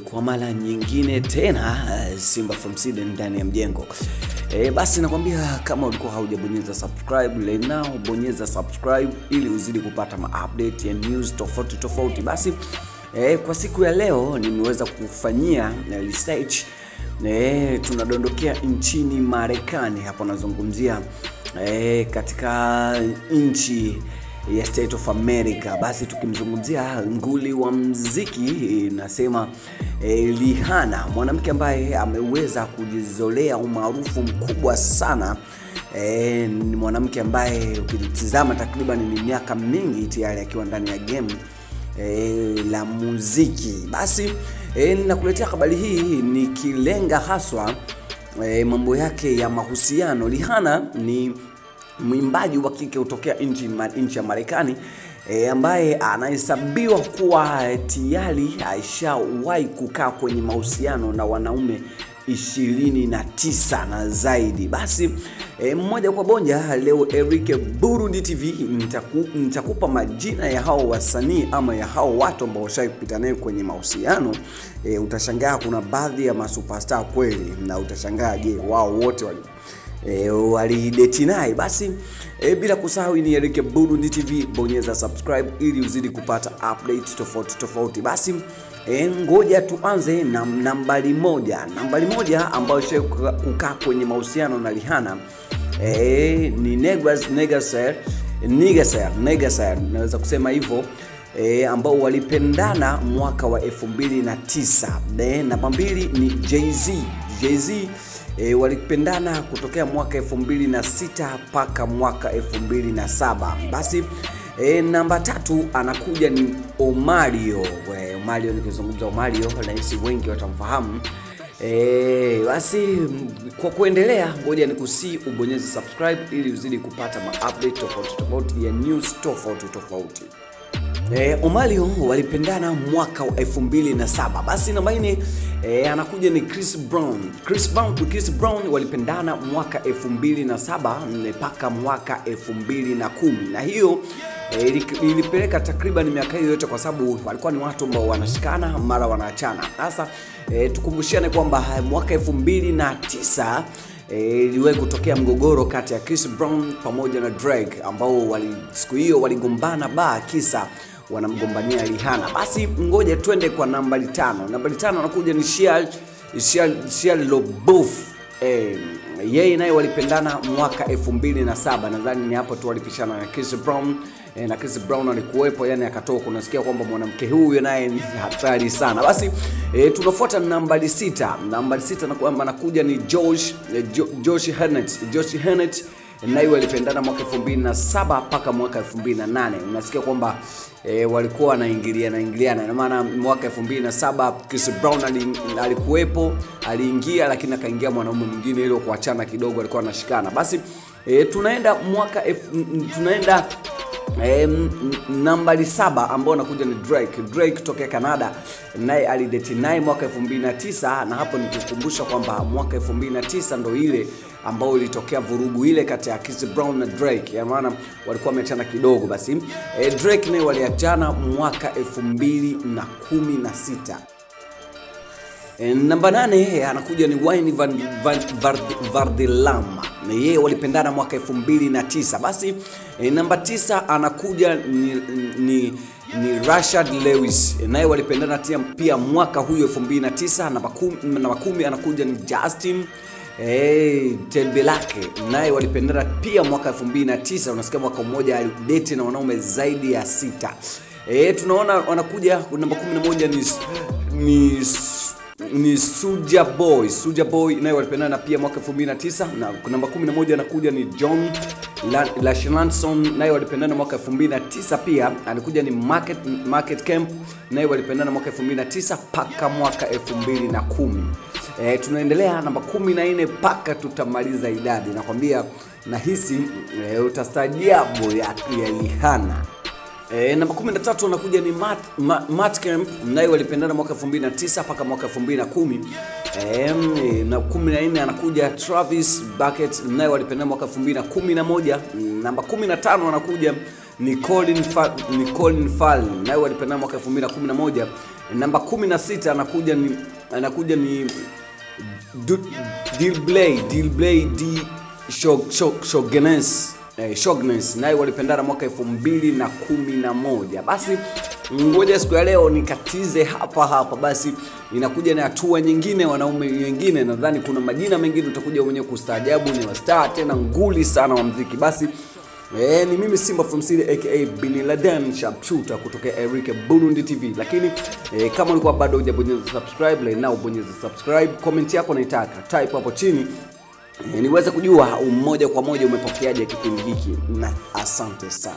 Kwa mara nyingine tena Simba from Sweden ndani ya mjengo. Basi nakwambia kama ulikuwa haujabonyeza subscribe right now, bonyeza subscribe ili uzidi kupata ma-update ya news tofauti. Basi kwa siku ya leo nimeweza kufanyia research. Tunadondokea nchini Marekani. Hapo nazungumzia katika nchi ya State of America. Basi tukimzungumzia nguli wa muziki, nasema Rihanna, mwanamke ambaye ameweza kujizolea umaarufu mkubwa sana. Ni mwanamke ambaye ukitizama takriban ni miaka mingi tayari akiwa ndani ya game la muziki. Basi ninakuletea habari hii nikilenga haswa mambo yake ya mahusiano. Rihanna ni mwimbaji wa kike kutokea nchi ya Marekani ambaye anahesabiwa kuwa tayari aishawahi kukaa kwenye mahusiano na wanaume 29 na zaidi. Basi mmoja kwa moja leo Eric Burundi TV nitakupa majina ya hao wasanii ama ya hao watu ambao washapita naye kwenye mahusiano. Utashangaa kuna baadhi ya masuperstar kweli, na utashangaa je, wao wote walidate naye. Basi bila kusahau ni Eric Burundi TV, bonyeza subscribe ili uzidi kupata update tofauti. Basi ngoja tuanze na nambari moja ambayo kukaa kwenye mahusiano na Rihanna ni Negasser, naweza kusema hivyo, ambao walipendana mwaka wa 2009. Namba 2 ni Jay-Z. Walipendana kutokea mwaka 2006 mpaka mwaka 2007. Basi namba 3 anakuja ni Omarion. Nikizungumza Omarion nahisi wengi watamfahamu. Basi kwa kuendelea, ngoja nikusi ubonyeze subscribe ili uzidi kupata ma-update tofauti ya news tofauti. Omarion walipendana mwaka wa 2007. Basi namba 4 anakuja ni Chris Brown walipendana mwaka 2007 mpaka mwaka 2010, na hiyo ilipeleka takriban miaka hiyo yote, kwa sababu walikuwa ni watu ambao wanashikana mara wanaachana. Sasa tukumbushane kwamba mwaka 2009 iliwahi kutokea mgogoro kati ya Chris Brown pamoja na Drake, ambao siku hiyo waligombana kisa wanamgombania Rihanna. Basi ngoja twende kwa nambari 5. Nambari 5 anakuja ni Shia LaBeouf. Yeye naye walipendana mwaka 2007. Nadhani ni hapo tu walipishana na Chris Brown, na Chris Brown alikuwepo, yani akatoka, unasikia kwamba mwanamke huyu naye ni hatari sana. Basi tunafuata nambari 6. Nambari 6 anakuja ni Josh Harnett. Naye walipendana mwaka 2007 mpaka mwaka 2008. Unasikia kwamba walikuwa wanaingiliana. Ina maana mwaka 2007 Chris Brown alikuwepo, aliingia, lakini akaingia mwanaume mwingine ile kuachana kidogo, alikuwa anashikana. Basi tunaenda nambari 7 ambao anakuja ni Drake kutoka Canada. Naye alidate naye mwaka 2009, na hapo nikikukumbusha kwamba mwaka 2009 ndo ile ambao ilitokea vurugu ile kati ya Chris Brown na Drake, ya maana walikuwa wameachana kidogo. Basi Drake naye waliachana mwaka 2016. Namba 8 anakuja ni Wayne Valderrama. Yeye walipendana mwaka 2009. Basi namba 9 anakuja ni Rashad Lewis. Naye walipendana pia mwaka huyo 2009. Namba 10 anakuja ni Justin Timberlake. Naye walipendana pia mwaka 2009. Unasikia mwaka mmoja alidate na wanaume zaidi ya 6. Tunaona wanakuja namba 11 ni Soulja Boy. Naye walipendana pia mwaka 2009. Na namba 11 anakuja ni John Lashanson. Naye walipendana mwaka 2009 pia. Anakuja ni Market Camp. Naye walipendana mwaka 2009 mpaka mwaka 2010. Tunaendelea namba 14 mpaka tutamaliza idadi. Nakwambia nahisi utastaajabu ya Rihanna. Namba 13 anakuja ni Matt Kemp. Naye walipendana mwaka 2009 mpaka mwaka 2010. Na 14 anakuja Travis Barkett. Naye walipendana mwaka 2011. Namba 15 anakuja ni Colin Farrell, naye walipendana mwaka 2011. Namba 16 anakuja ni Dilblay Shoggins, naye walipendana mwaka 2011. Basi ngoja siku ya leo nikatize hapa. Basi inakuja na hatua nyingine, wanaume wengine, nadhani kuna majina mengine utakuja mwenyewe kustaajabu, ni wastar tena nguli sana wa muziki. Basi ni mimi Simba from City aka Bin Laden Sharpshooter kutoka Eric Burundi TV. Lakini kama ulikuwa bado hujabonyeza subscribe, like now bonyeza subscribe, comment yako naitaka type hapo chini niweze kujua moja kwa moja umepokeaje kipindi hiki, na asante sana.